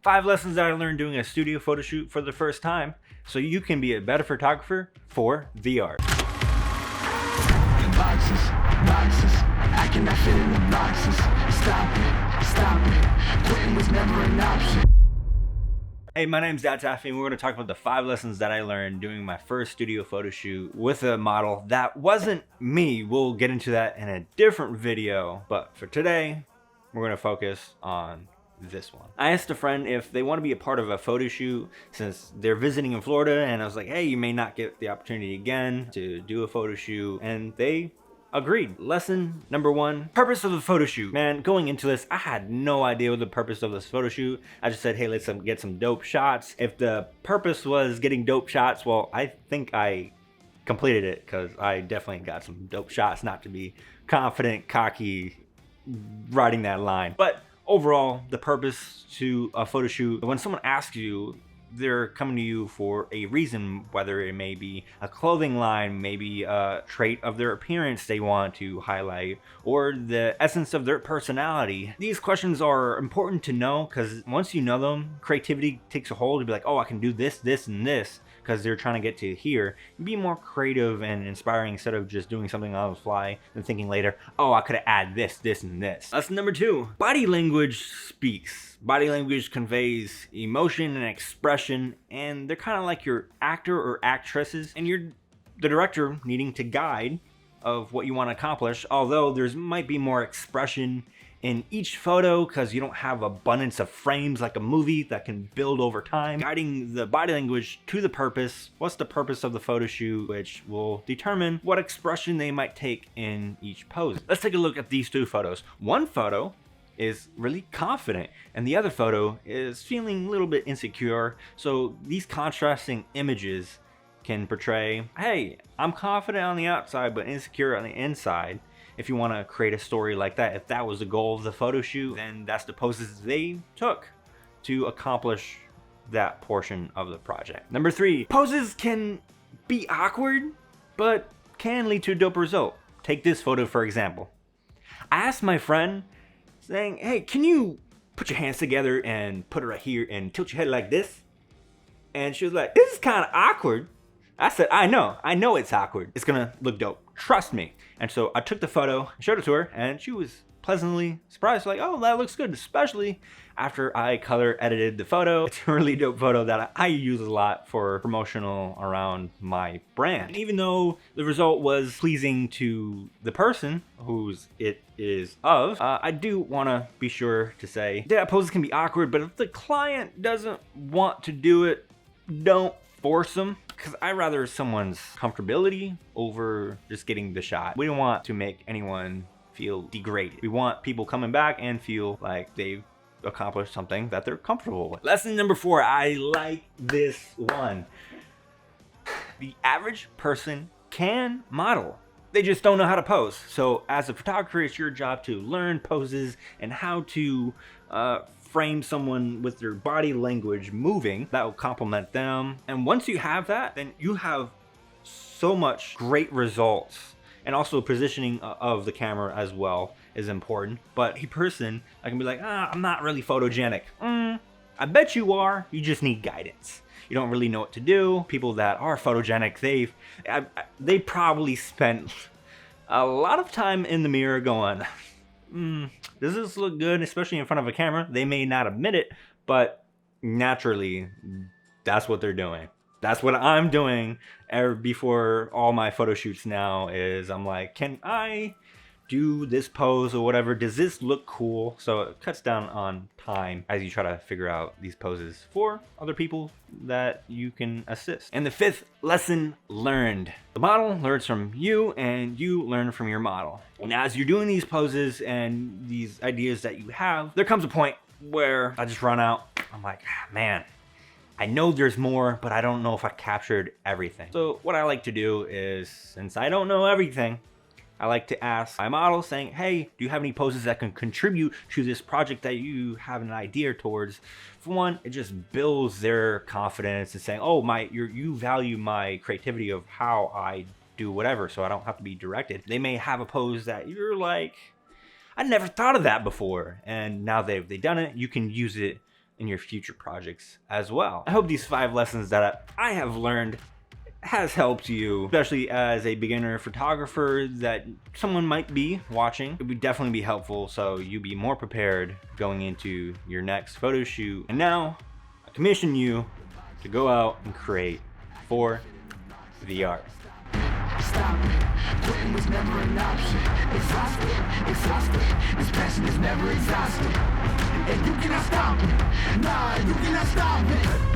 5 lessons that I learned doing a studio photo shoot for the first time so you can be a better photographer for the art. Boxes, I cannot fit in the boxes. Stop it. Quitting was never an option. Hey, my name's Dad Taffy, and we're going to talk about the 5 lessons that I learned doing my first studio photo shoot with a model that wasn't me. We'll get into that in a different video, but for today, we're going to focus on this one. I asked a friend if they want to be a part of a photo shoot since they're visiting in Florida, and I was like, hey, you may not get the opportunity again to do a photo shoot, and they agreed. Lesson number 1, purpose of the photo shoot. Man, going into this, I had no idea what the purpose of this photo shoot. I just said, hey, let's get some dope shots. If the purpose was getting dope shots, well, I think I completed it because I definitely got some dope shots, not to be confident, cocky, writing that line. But overall, the purpose to a photo shoot, when someone asks you, they're coming to you for a reason, whether it may be a clothing line, maybe a trait of their appearance they want to highlight, or the essence of their personality. These questions are important to know because once you know them, creativity takes a hold to be like, oh, I can do this, this, and this, because they're trying to get to here. Be more creative and inspiring instead of just doing something on the fly and thinking later, oh, I could add this, this, and this. Lesson number 2, body language speaks. Body language conveys emotion and expression, and they're kind of like your actor or actresses, and you're the director needing to guide of what you want to accomplish, although there's might be more expression in each photo because you don't have abundance of frames like a movie that can build over time. Guiding the body language to the purpose, what's the purpose of the photo shoot, which will determine what expression they might take in each pose. Let's take a look at these 2 photos. One photo is really confident and the other photo is feeling a little bit insecure. So these contrasting images can portray, hey, I'm confident on the outside but insecure on the inside. If you want to create a story like that, if that was the goal of the photo shoot, then that's the poses they took to accomplish that portion of the project. Number 3, poses can be awkward but can lead to a dope result. Take this photo for example. I asked my friend saying, hey, can you put your hands together and put it right here and tilt your head like this? And she was like, this is kind of awkward. I said, I know it's awkward. It's gonna look dope, trust me. And so I took the photo, showed it to her, and she was pleasantly surprised, like, oh, that looks good, especially after I color edited the photo. It's a really dope photo that I use a lot for promotional around my brand. And even though the result was pleasing to the person whose it is of, I do want to be sure to say that poses can be awkward, but if the client doesn't want to do it, don't force them. Because I rather someone's comfortability over just getting the shot. We don't want to make anyone feel degraded. We want people coming back and feel like they've accomplished something that they're comfortable with. Lesson number 4, I like this one. The average person can model. They just don't know how to pose. So as a photographer, it's your job to learn poses and how to frame someone with their body language moving that will complement them. And once you have that, then you have so much great results. And also positioning of the camera as well is important. But a person, I can be like, I'm not really photogenic. I bet you are. You just need guidance. You don't really know what to do. People that are photogenic, they probably spent a lot of time in the mirror going, does this look good? Especially in front of a camera. They may not admit it, but naturally, that's what they're doing. That's what I'm doing before all my photo shoots now is I'm like, can I do this pose or whatever? Does this look cool? So it cuts down on time as you try to figure out these poses for other people that you can assist. And the 5th lesson learned. The model learns from you and you learn from your model. And as you're doing these poses and these ideas that you have, there comes a point where I just run out. I'm like, man, I know there's more, but I don't know if I captured everything. So what I like to do is, since I don't know everything, I like to ask my model saying, hey, do you have any poses that can contribute to this project that you have an idea towards? For one, it just builds their confidence and saying, oh, you value my creativity of how I do whatever, so I don't have to be directed. They may have a pose that you're like, I never thought of that before. And now they've done it, you can use it in your future projects as well. I hope these 5 lessons that I have learned has helped you, especially as a beginner photographer that someone might be watching. It would definitely be helpful so you be more prepared going into your next photo shoot. And now I commission you to go out and create for the art. Stop it. Quitting was never an option. Exhausted. This passion is never exhausted. And you cannot stop it. Nah, you cannot stop it.